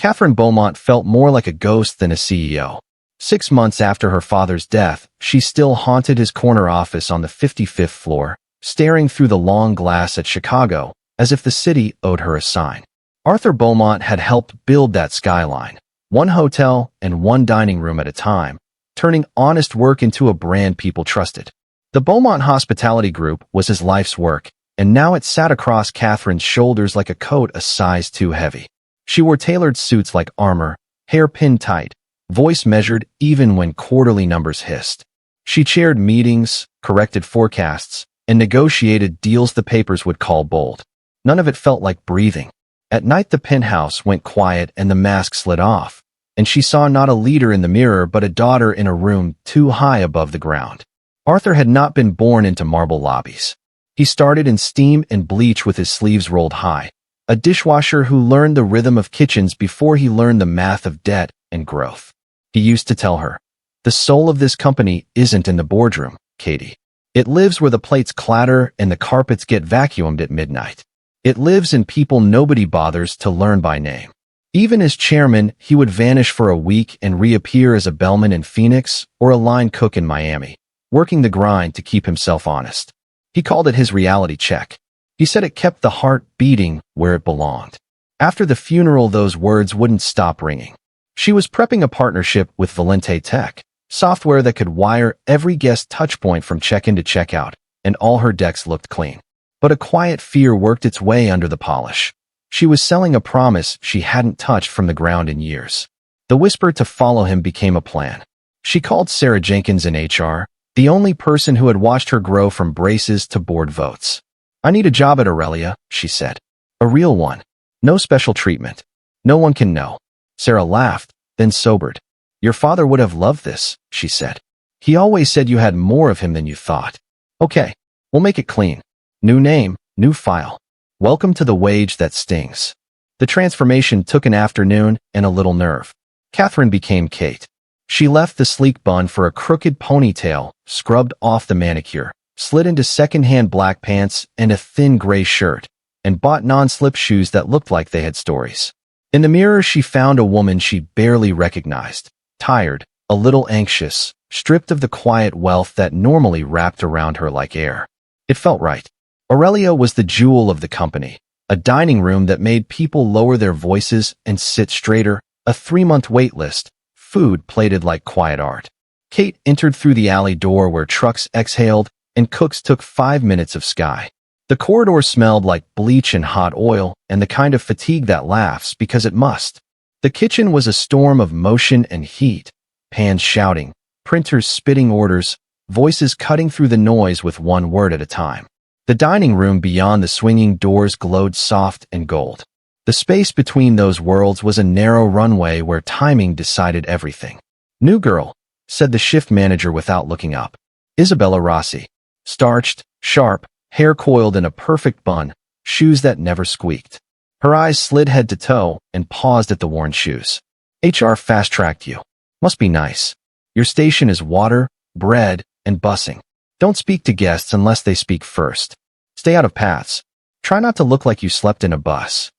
Catherine Beaumont felt more like a ghost than a CEO. 6 months after her father's death, she still haunted his corner office on the 55th floor, staring through the long glass at Chicago, as if the city owed her a sign. Arthur Beaumont had helped build that skyline, one hotel and one dining room at a time, turning honest work into a brand people trusted. The Beaumont Hospitality Group was his life's work, and now it sat across Catherine's shoulders like a coat a size too heavy. She wore tailored suits like armor, hair pinned tight, voice measured even when quarterly numbers hissed. She chaired meetings, corrected forecasts, and negotiated deals the papers would call bold. None of it felt like breathing. At night the penthouse went quiet and the mask slid off, and she saw not a leader in the mirror but a daughter in a room too high above the ground. Arthur had not been born into marble lobbies. He started in steam and bleach with his sleeves rolled high, a dishwasher who learned the rhythm of kitchens before he learned the math of debt and growth. He used to tell her, "The soul of this company isn't in the boardroom, Katie. It lives where the plates clatter and the carpets get vacuumed at midnight. It lives in people nobody bothers to learn by name." Even as chairman, he would vanish for a week and reappear as a bellman in Phoenix or a line cook in Miami, working the grind to keep himself honest. He called it his reality check. He said it kept the heart beating where it belonged. After the funeral, those words wouldn't stop ringing. She was prepping a partnership with Valente Tech, software that could wire every guest touchpoint from check-in to check-out, and all her decks looked clean. But a quiet fear worked its way under the polish. She was selling a promise she hadn't touched from the ground in years. The whisper to follow him became a plan. She called Sarah Jenkins in HR, the only person who had watched her grow from braces to board votes. "I need a job at Aurelia," she said. "A real one. No special treatment. No one can know." Sarah laughed, then sobered. "Your father would have loved this," she said. "He always said you had more of him than you thought." "Okay, we'll make it clean. New name, new file. Welcome to the wage that stings." The transformation took an afternoon and a little nerve. Catherine became Kate. She left the sleek bun for a crooked ponytail, scrubbed off the manicure, slid into second-hand black pants and a thin gray shirt, and bought non-slip shoes that looked like they had stories. In the mirror, she found a woman she barely recognized, tired, a little anxious, stripped of the quiet wealth that normally wrapped around her like air. It felt right. Aurelia was the jewel of the company, a dining room that made people lower their voices and sit straighter, a 3-month wait list, food plated like quiet art. Kate entered through the alley door where trucks exhaled and cooks took 5 minutes of sky. The corridor smelled like bleach and hot oil and the kind of fatigue that laughs because it must. The kitchen was a storm of motion and heat, pans shouting, printers spitting orders, voices cutting through the noise with one word at a time. The dining room beyond the swinging doors glowed soft and gold. The space between those worlds was a narrow runway where timing decided everything. "New girl," said the shift manager without looking up. Isabella Rossi. Starched, sharp, hair coiled in a perfect bun, shoes that never squeaked. Her eyes slid head to toe and paused at the worn shoes. "HR fast-tracked you. Must be nice. Your station is water, bread, and bussing. Don't speak to guests unless they speak first. Stay out of paths. Try not to look like you slept in a bus."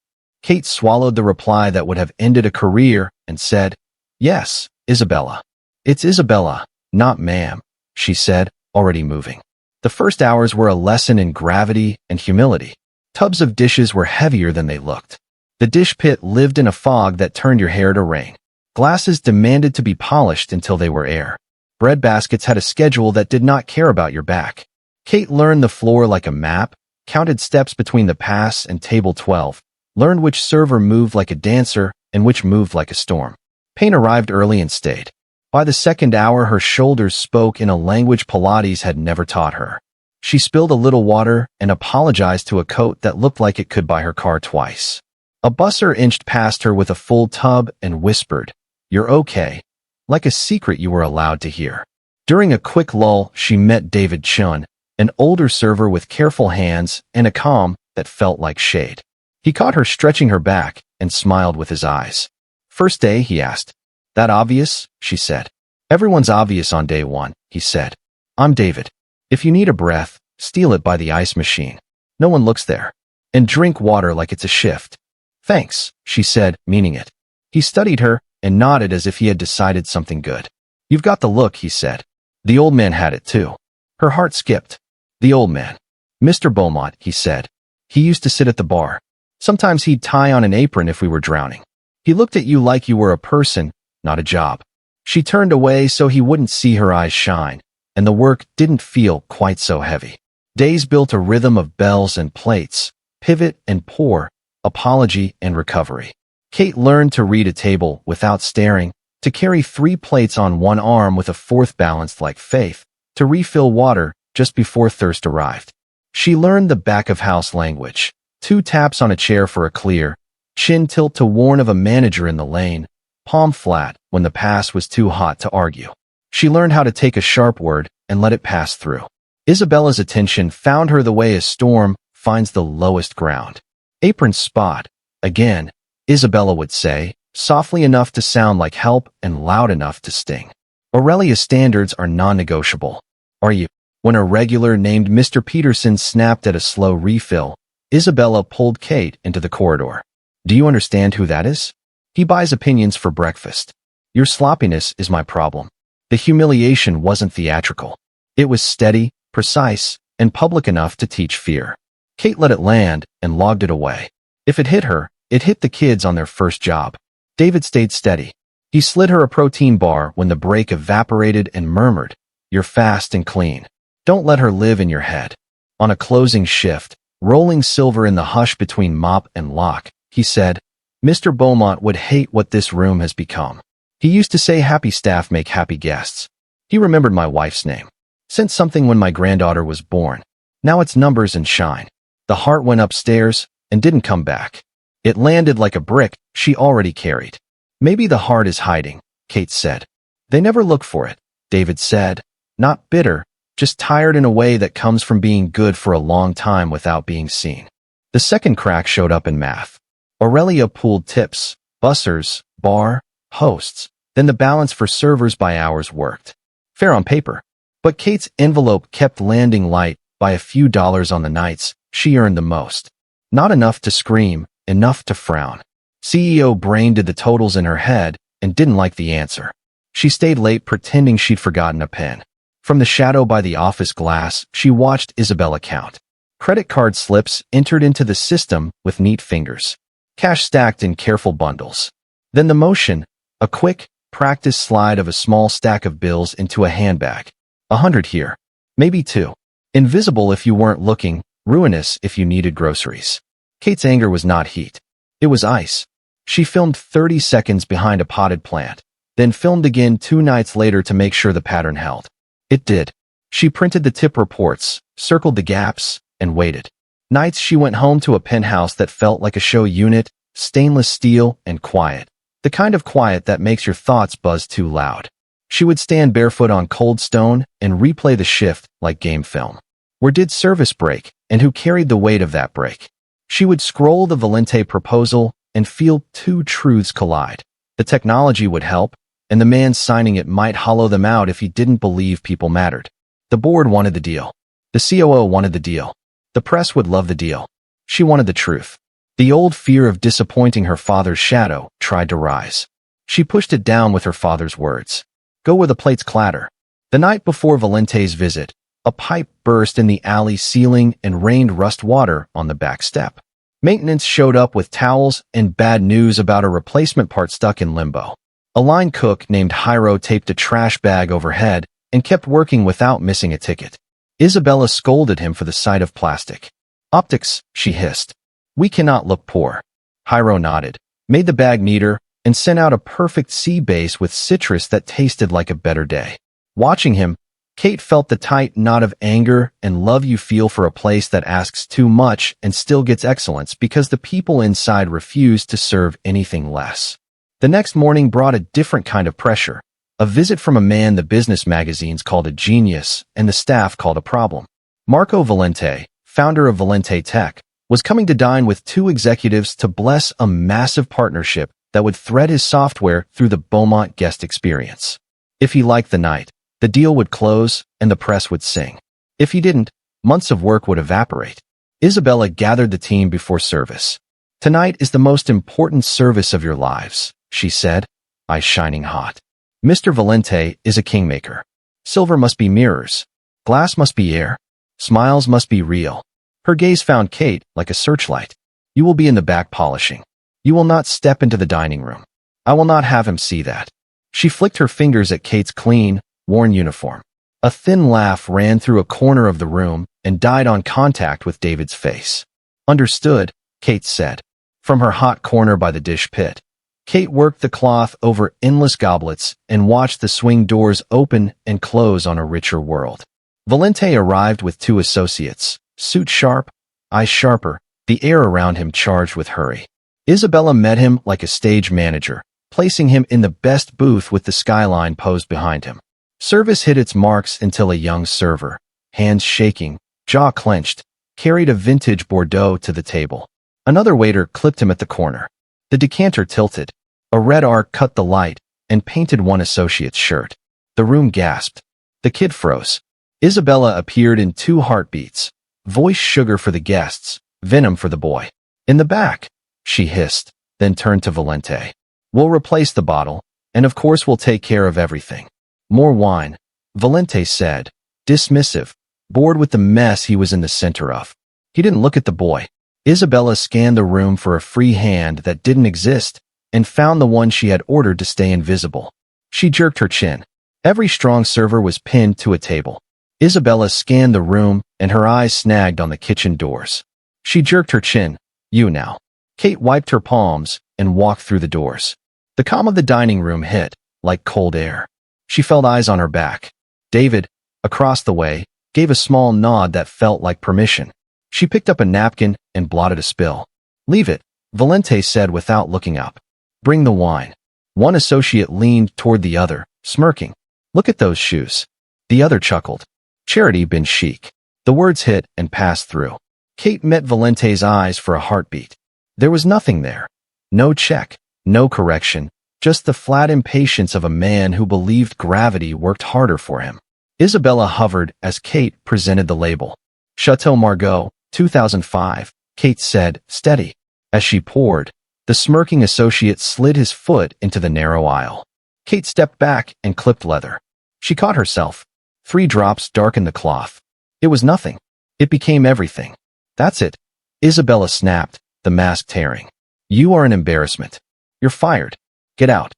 Kate swallowed the reply that would have ended a career and said, "Yes, Isabella." "It's Isabella, not ma'am," she said, already moving. The first hours were a lesson in gravity and humility. Tubs of dishes were heavier than they looked. The dish pit lived in a fog that turned your hair to rain. Glasses demanded to be polished until they were air. Bread baskets had a schedule that did not care about your back. Kate learned the floor like a map, counted steps between the pass and table 12, learned which server moved like a dancer and which moved like a storm. Pain arrived early and stayed. By the second hour, her shoulders spoke in a language Pilates had never taught her. She spilled a little water and apologized to a coat that looked like it could buy her car twice. A busser inched past her with a full tub and whispered, "You're okay," like a secret you were allowed to hear. During a quick lull, she met David Chun, an older server with careful hands and a calm that felt like shade. He caught her stretching her back and smiled with his eyes. "First day?" he asked. "That obvious?" she said. "Everyone's obvious on day one," he said. "I'm David. If you need a breath, steal it by the ice machine. No one looks there. And drink water like it's a shift." "Thanks," she said, meaning it. He studied her and nodded as if he had decided something good. "You've got the look," he said. The old man had it too. Her heart skipped. The old man. "Mr. Beaumont," he said. "He used to sit at the bar. Sometimes he'd tie on an apron if we were drowning. He looked at you like you were a person, not a job." She turned away so he wouldn't see her eyes shine, and the work didn't feel quite so heavy. Days built a rhythm of bells and plates, pivot and pour, apology and recovery. Kate learned to read a table without staring, to carry 3 plates on one arm with a 4th balanced like faith, to refill water just before thirst arrived. She learned the back-of-house language, 2 taps on a chair for a clear, chin tilt to warn of a manager in the lane, palm flat when the pass was too hot to argue. She learned how to take a sharp word and let it pass through. Isabella's attention found her the way a storm finds the lowest ground. "Apron spot," again, Isabella would say, softly enough to sound like help and loud enough to sting. Aurelia's standards are non-negotiable. "Are you?" When a regular named Mr. Peterson snapped at a slow refill, Isabella pulled Kate into the corridor. "Do you understand who that is? He buys opinions for breakfast. Your sloppiness is my problem." The humiliation wasn't theatrical. It was steady, precise, and public enough to teach fear. Kate let it land and logged it away. If it hit her, it hit the kids on their first job. David stayed steady. He slid her a protein bar when the break evaporated and murmured, "You're fast and clean." Don't let her live in your head. On a closing shift, rolling silver in the hush between mop and lock, he said, "Mr. Beaumont would hate what this room has become. He used to say happy staff make happy guests. He remembered my wife's name. Sent something when my granddaughter was born. Now it's numbers and shine." The heart went upstairs and didn't come back. It landed like a brick she already carried. "Maybe the heart is hiding," Kate said. "They never look for it," David said. "Not bitter, just tired in a way that comes from being good for a long time without being seen." The second crack showed up in math. Aurelia pooled tips, bussers, bar, hosts, then the balance for servers by hours worked. Fair on paper. But Kate's envelope kept landing light by a few dollars on the nights she earned the most. Not enough to scream, enough to frown. CEO Brain did the totals in her head and didn't like the answer. She stayed late pretending she'd forgotten a pen. From the shadow by the office glass, she watched Isabella count. Credit card slips entered into the system with neat fingers. Cash stacked in careful bundles. Then the motion, a quick, practice slide of a small stack of bills into a handbag. 100 here. Maybe 2. Invisible if you weren't looking, ruinous if you needed groceries. Kate's anger was not heat. It was ice. She filmed 30 seconds behind a potted plant, then filmed again 2 nights later to make sure the pattern held. It did. She printed the tip reports, circled the gaps, and waited. Nights she went home to a penthouse that felt like a show unit, stainless steel and quiet. The kind of quiet that makes your thoughts buzz too loud. She would stand barefoot on cold stone and replay the shift like game film. Where did service break, and who carried the weight of that break? She would scroll the Valente proposal and feel 2 truths collide. The technology would help, and the man signing it might hollow them out if he didn't believe people mattered. The board wanted the deal. The COO wanted the deal. The press would love the deal. She wanted the truth. The old fear of disappointing her father's shadow tried to rise. She pushed it down with her father's words. Go where the plates clatter. The night before Valente's visit, a pipe burst in the alley ceiling and rained rust water on the back step. Maintenance showed up with towels and bad news about a replacement part stuck in limbo. A line cook named Hiro taped a trash bag overhead and kept working without missing a ticket. Isabella scolded him for the sight of plastic. Optics, she hissed. We cannot look poor. Hiro nodded, made the bag neater, and sent out a perfect sea base with citrus that tasted like a better day. Watching him, Kate felt the tight knot of anger and love you feel for a place that asks too much and still gets excellence because the people inside refuse to serve anything less. The next morning brought a different kind of pressure, a visit from a man the business magazines called a genius and the staff called a problem. Marco Valente, founder of Valente Tech, was coming to dine with 2 executives to bless a massive partnership that would thread his software through the Beaumont guest experience. If he liked the night, the deal would close and the press would sing. If he didn't, months of work would evaporate. Isabella gathered the team before service. Tonight is the most important service of your lives. she said, eyes shining hot. Mr. Valente is a kingmaker. Silver must be mirrors. Glass must be air. Smiles must be real. Her gaze found Kate like a searchlight. You will be in the back polishing. You will not step into the dining room. I will not have him see that. She flicked her fingers at Kate's clean, worn uniform. A thin laugh ran through a corner of the room and died on contact with David's face. Understood, Kate said. From her hot corner by the dish pit, Kate worked the cloth over endless goblets and watched the swing doors open and close on a richer world. Valente arrived with 2 associates, suit sharp, eyes sharper, the air around him charged with hurry. Isabella met him like a stage manager, placing him in the best booth with the skyline posed behind him. Service hit its marks until a young server, hands shaking, jaw clenched, carried a vintage Bordeaux to the table. Another waiter clipped him at the corner. The decanter tilted. A red arc cut the light and painted one associate's shirt. The room gasped. The kid froze. Isabella appeared in 2 heartbeats. Voice sugar for the guests, venom for the boy. In the back, she hissed, then turned to Valente. We'll replace the bottle, and of course we'll take care of everything. More wine, Valente said, dismissive, bored with the mess he was in the center of. He didn't look at the boy. Isabella scanned the room for a free hand that didn't exist and found the one she had ordered to stay invisible. She jerked her chin. Every strong server was pinned to a table. Isabella scanned the room and her eyes snagged on the kitchen doors. She jerked her chin. You now. Kate wiped her palms and walked through the doors. The calm of the dining room hit, like cold air. She felt eyes on her back. David, across the way, gave a small nod that felt like permission. She picked up a napkin and blotted a spill. Leave it, Valente said without looking up. Bring the wine. One associate leaned toward the other, smirking. Look at those shoes. The other chuckled. Charity bin chic. The words hit and passed through. Kate met Valente's eyes for a heartbeat. There was nothing there. No check, no correction, just the flat impatience of a man who believed gravity worked harder for him. Isabella hovered as Kate presented the label. Chateau Margaux, 2005, Kate said, steady. As she poured, the smirking associate slid his foot into the narrow aisle. Kate stepped back and clipped leather. She caught herself. 3 drops darkened the cloth. It was nothing. It became everything. That's it. Isabella snapped, the mask tearing. You are an embarrassment. You're fired. Get out.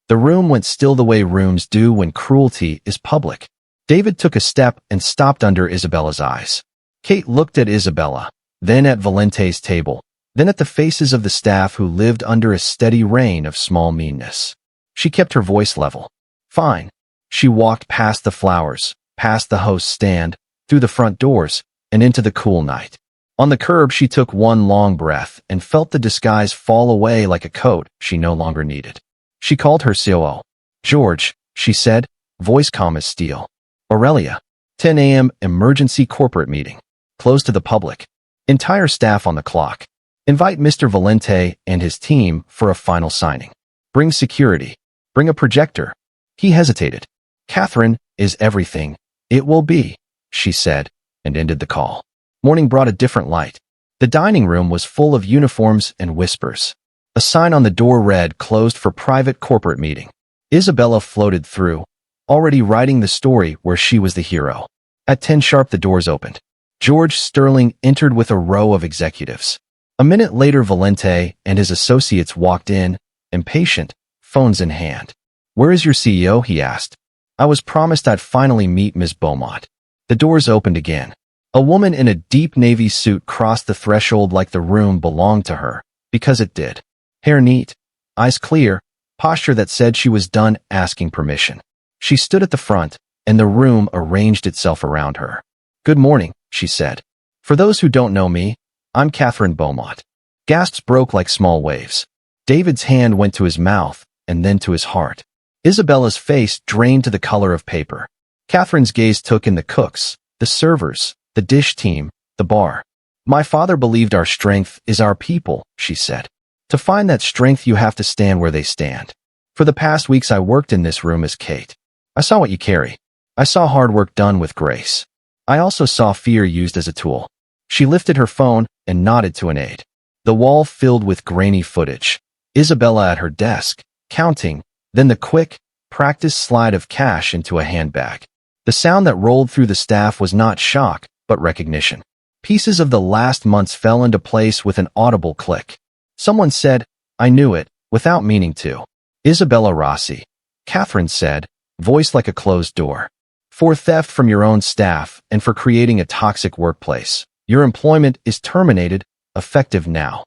The room went still the way rooms do when cruelty is public. David took a step and stopped under Isabella's eyes. Kate looked at Isabella, then at Valente's table, then at the faces of the staff who lived under a steady rain of small meanness. She kept her voice level. Fine. She walked past the flowers, past the host's stand, through the front doors, and into the cool night. On the curb, she took one long breath and felt the disguise fall away like a coat she no longer needed. She called her COO. George, she said, voice calm as steel. Aurelia. 10 a.m. emergency corporate meeting. Closed to the public. Entire staff on the clock. Invite Mr. Valente and his team for a final signing. Bring security. Bring a projector. He hesitated. Catherine is everything. It will be, she said, and ended the call. Morning brought a different light. The dining room was full of uniforms and whispers. A sign on the door read, closed for private corporate meeting. Isabella floated through, already writing the story where she was the hero. At 10 sharp, the doors opened. George Sterling entered with a row of executives. A minute later, Valente and his associates walked in, impatient, phones in hand. Where is your CEO? He asked. I was promised I'd finally meet Ms. Beaumont. The doors opened again. A woman in a deep navy suit crossed the threshold like the room belonged to her, because it did. Hair neat, eyes clear, posture that said she was done asking permission. She stood at the front, and the room arranged itself around her. Good morning, she said. For those who don't know me, I'm Catherine Beaumont. Gasps broke like small waves. David's hand went to his mouth, and then to his heart. Isabella's face drained to the color of paper. Catherine's gaze took in the cooks, the servers, the dish team, the bar. My father believed our strength is our people, she said. To find that strength, you have to stand where they stand. For the past weeks, I worked in this room as Kate. I saw what you carry. I saw hard work done with grace. I also saw fear used as a tool. She lifted her phone and nodded to an aide. The wall filled with grainy footage. Isabella at her desk, counting, then the quick, practiced slide of cash into a handbag. The sound that rolled through the staff was not shock, but recognition. Pieces of the last months fell into place with an audible click. Someone said, "I knew it," without meaning to. "Isabella Rossi," Catherine said, voice like a closed door. "For theft from your own staff and for creating a toxic workplace, your employment is terminated, effective now."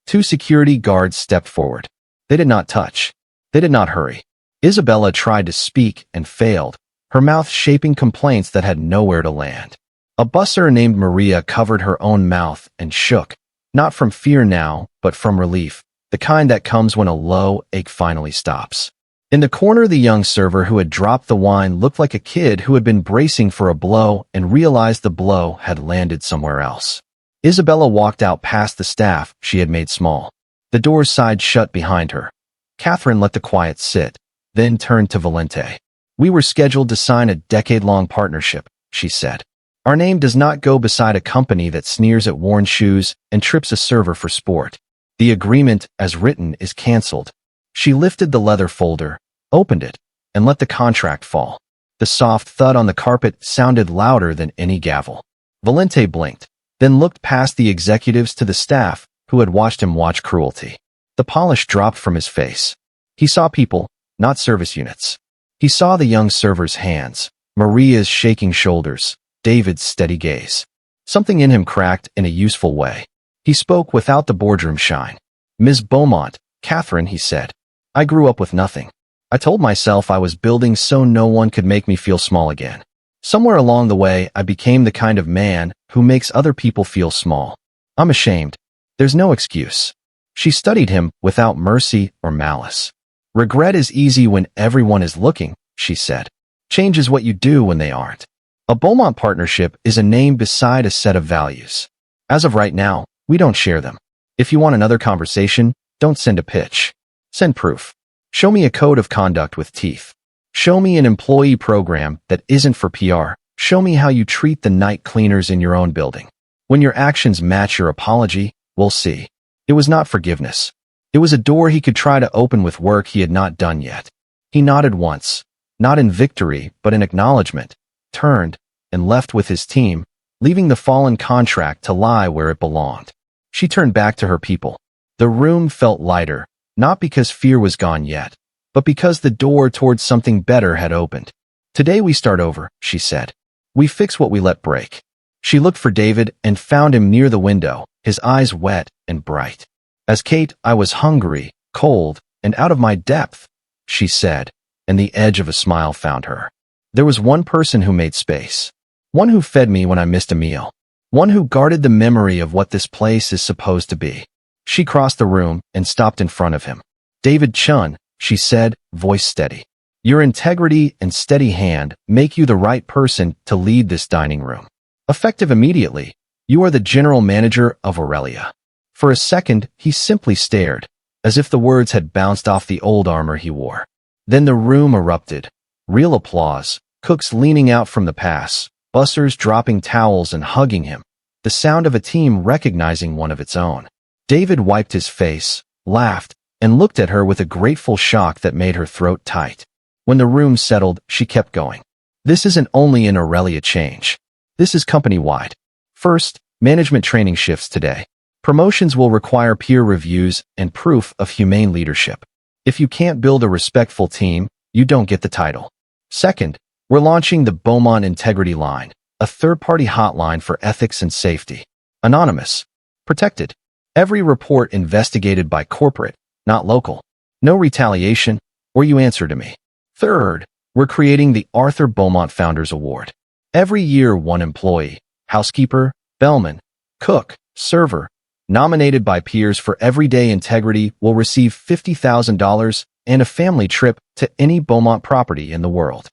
Two security guards stepped forward. They did not touch. They did not hurry. Isabella tried to speak and failed, her mouth shaping complaints that had nowhere to land. A busser named Maria covered her own mouth and shook, not from fear now, but from relief, the kind that comes when a low ache finally stops. In the corner, the young server who had dropped the wine looked like a kid who had been bracing for a blow and realized the blow had landed somewhere else. Isabella walked out past the staff she had made small. The doors sighed shut behind her. Catherine let the quiet sit, then turned to Valente. "We were scheduled to sign a decade-long partnership," she said. "Our name does not go beside a company that sneers at worn shoes and trips a server for sport. The agreement, as written, is canceled." She lifted the leather folder, opened it, and let the contract fall. The soft thud on the carpet sounded louder than any gavel. Valente blinked, then looked past the executives to the staff who had watched him watch cruelty. The polish dropped from his face. He saw people, not service units. He saw the young server's hands, Maria's shaking shoulders, David's steady gaze. Something in him cracked in a useful way. He spoke without the boardroom shine. "Ms. Beaumont, Catherine," he said, "I grew up with nothing. I told myself I was building so no one could make me feel small again. Somewhere along the way, I became the kind of man who makes other people feel small. I'm ashamed. There's no excuse." She studied him without mercy or malice. "Regret is easy when everyone is looking," she said. "Change is what you do when they aren't. A Beaumont partnership is a name beside a set of values. As of right now, we don't share them. If you want another conversation, don't send a pitch. Send proof. Show me a code of conduct with teeth. Show me an employee program that isn't for PR. Show me how you treat the night cleaners in your own building. When your actions match your apology, we'll see." It was not forgiveness. It was a door he could try to open with work he had not done yet. He nodded once, not in victory, but in acknowledgement, turned, and left with his team, leaving the fallen contract to lie where it belonged. She turned back to her people. The room felt lighter, not because fear was gone yet, but because the door towards something better had opened. "Today we start over," she said. "We fix what we let break." She looked for David and found him near the window, his eyes wet and bright. "As Kate, I was hungry, cold, and out of my depth," she said, and the edge of a smile found her. "There was one person who made space. One who fed me when I missed a meal. One who guarded the memory of what this place is supposed to be." She crossed the room and stopped in front of him. "David Chun," she said, voice steady. "Your integrity and steady hand make you the right person to lead this dining room. Effective immediately, you are the general manager of Aurelia." For a second, he simply stared, as if the words had bounced off the old armor he wore. Then the room erupted. Real applause, cooks leaning out from the pass, bussers dropping towels and hugging him, the sound of a team recognizing one of its own. David wiped his face, laughed, and looked at her with a grateful shock that made her throat tight. When the room settled, she kept going. "This isn't only an Aurelia change. This is company-wide. First, management training shifts today. Promotions will require peer reviews and proof of humane leadership. If you can't build a respectful team, you don't get the title. Second, we're launching the Beaumont Integrity Line, a third-party hotline for ethics and safety. Anonymous. Protected. Every report investigated by corporate, not local. No retaliation, or you answer to me. Third, we're creating the Arthur Beaumont Founders Award. Every year, one employee, housekeeper, bellman, cook, server, nominated by peers for everyday integrity will receive $50,000 and a family trip to any Beaumont property in the world."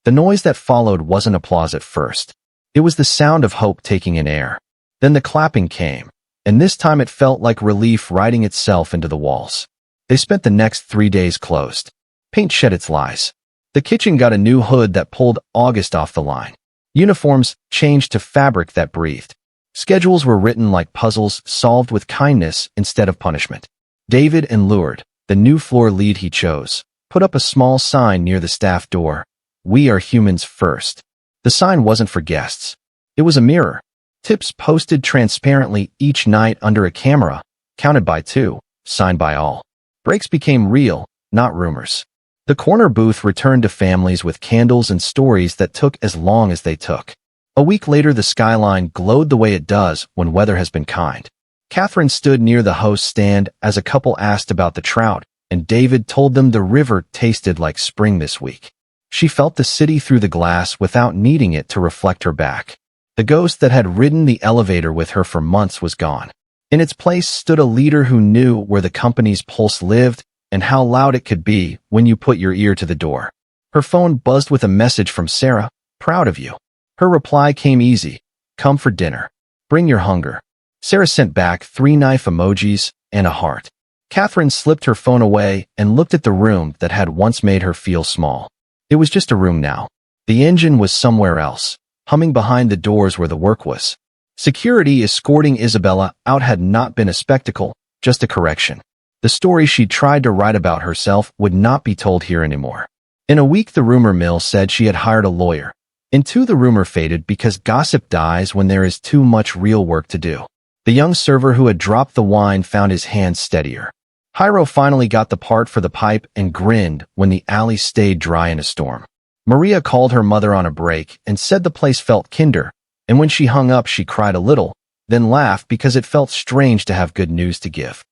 The noise that followed wasn't applause at first. It was the sound of hope taking in air. Then the clapping came, and this time it felt like relief writing itself into the walls. They spent the next 3 days closed. Paint shed its lies. The kitchen got a new hood that pulled August off the line. Uniforms changed to fabric that breathed. Schedules were written like puzzles solved with kindness instead of punishment. David and Lured, the new floor lead he chose, put up a small sign near the staff door. "We are humans first." The sign wasn't for guests. It was a mirror. Tips posted transparently each night under a camera, counted by 2, signed by all. Breaks became real, not rumors. The corner booth returned to families with candles and stories that took as long as they took. A week later, the skyline glowed the way it does when weather has been kind. Catherine stood near the host stand as a couple asked about the trout, and David told them the river tasted like spring this week. She felt the city through the glass without needing it to reflect her back. The ghost that had ridden the elevator with her for months was gone. In its place stood a leader who knew where the company's pulse lived and how loud it could be when you put your ear to the door. Her phone buzzed with a message from Sarah, "Proud of you." Her reply came easy, "Come for dinner. Bring your hunger." Sarah sent back 3 knife emojis and a heart. Catherine slipped her phone away and looked at the room that had once made her feel small. It was just a room now. The engine was somewhere else, humming behind the doors where the work was. Security escorting Isabella out had not been a spectacle, just a correction. The story she'd tried to write about herself would not be told here anymore. In a week, the rumor mill said she had hired a lawyer. In 2, the rumor faded because gossip dies when there is too much real work to do. The young server who had dropped the wine found his hands steadier. Jairo finally got the part for the pipe and grinned when the alley stayed dry in a storm. Maria called her mother on a break and said the place felt kinder, and when she hung up she cried a little, then laughed because it felt strange to have good news to give.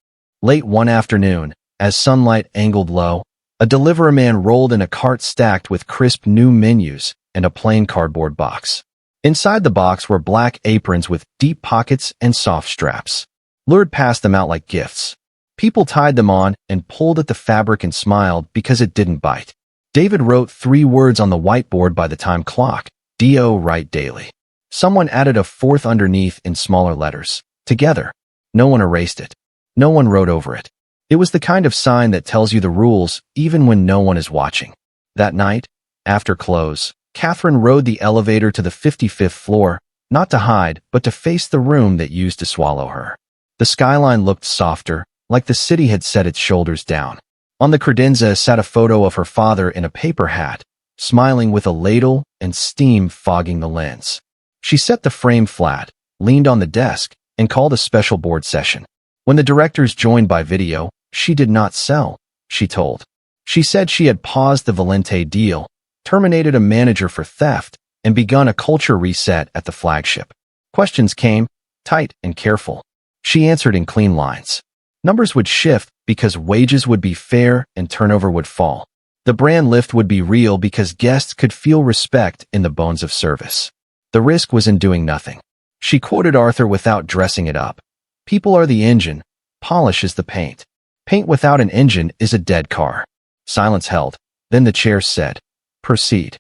Late one afternoon, as sunlight angled low, a delivery man rolled in a cart stacked with crisp new menus and a plain cardboard box. Inside the box were black aprons with deep pockets and soft straps. Lured passed them out like gifts. People tied them on and pulled at the fabric and smiled because it didn't bite. David wrote 3 words on the whiteboard by the time clock, "D.O. write daily." Someone added a 4th underneath in smaller letters, "Together." No one erased it. No one wrote over it. It was the kind of sign that tells you the rules even when no one is watching. That night, after close, Catherine rode the elevator to the 55th floor, not to hide, but to face the room that used to swallow her. The skyline looked softer, like the city had set its shoulders down. On the credenza sat a photo of her father in a paper hat, smiling with a ladle and steam fogging the lens. She set the frame flat, leaned on the desk, and called a special board session. When the directors joined by video, she did not sell, she told. She said she had paused the Valente deal, terminated a manager for theft, and begun a culture reset at the flagship. Questions came, tight and careful. She answered in clean lines. Numbers would shift because wages would be fair and turnover would fall. The brand lift would be real because guests could feel respect in the bones of service. The risk was in doing nothing. She quoted Arthur without dressing it up. "People are the engine, polish is the paint. Paint without an engine is a dead car." Silence held. Then the chair said, "Proceed."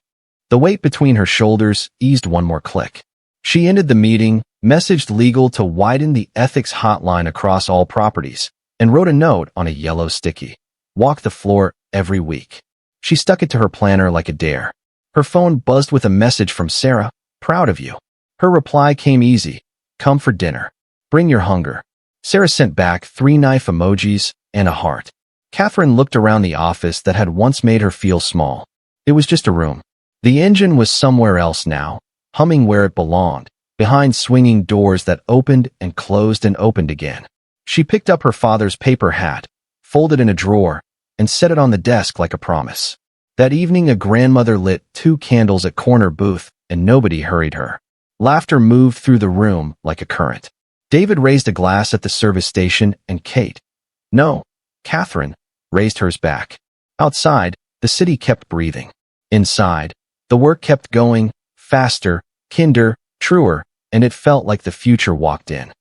The weight between her shoulders eased one more click. She ended the meeting, messaged legal to widen the ethics hotline across all properties, and wrote a note on a yellow sticky. "Walk the floor every week." She stuck it to her planner like a dare. Her phone buzzed with a message from Sarah, "Proud of you." Her reply came easy, "Come for dinner. Bring your hunger." Sarah sent back 3 knife emojis and a heart. Catherine looked around the office that had once made her feel small. It was just a room. The engine was somewhere else now, humming where it belonged, behind swinging doors that opened and opened again. She picked up her father's paper hat, folded in a drawer, and set it on the desk like a promise. That evening, a grandmother lit 2 candles at corner booth, and nobody hurried her. Laughter moved through the room like a current. David raised a glass at the service station, and Kate, no, Catherine, raised hers back. Outside, the city kept breathing. Inside, the work kept going, faster, kinder, truer, and it felt like the future walked in.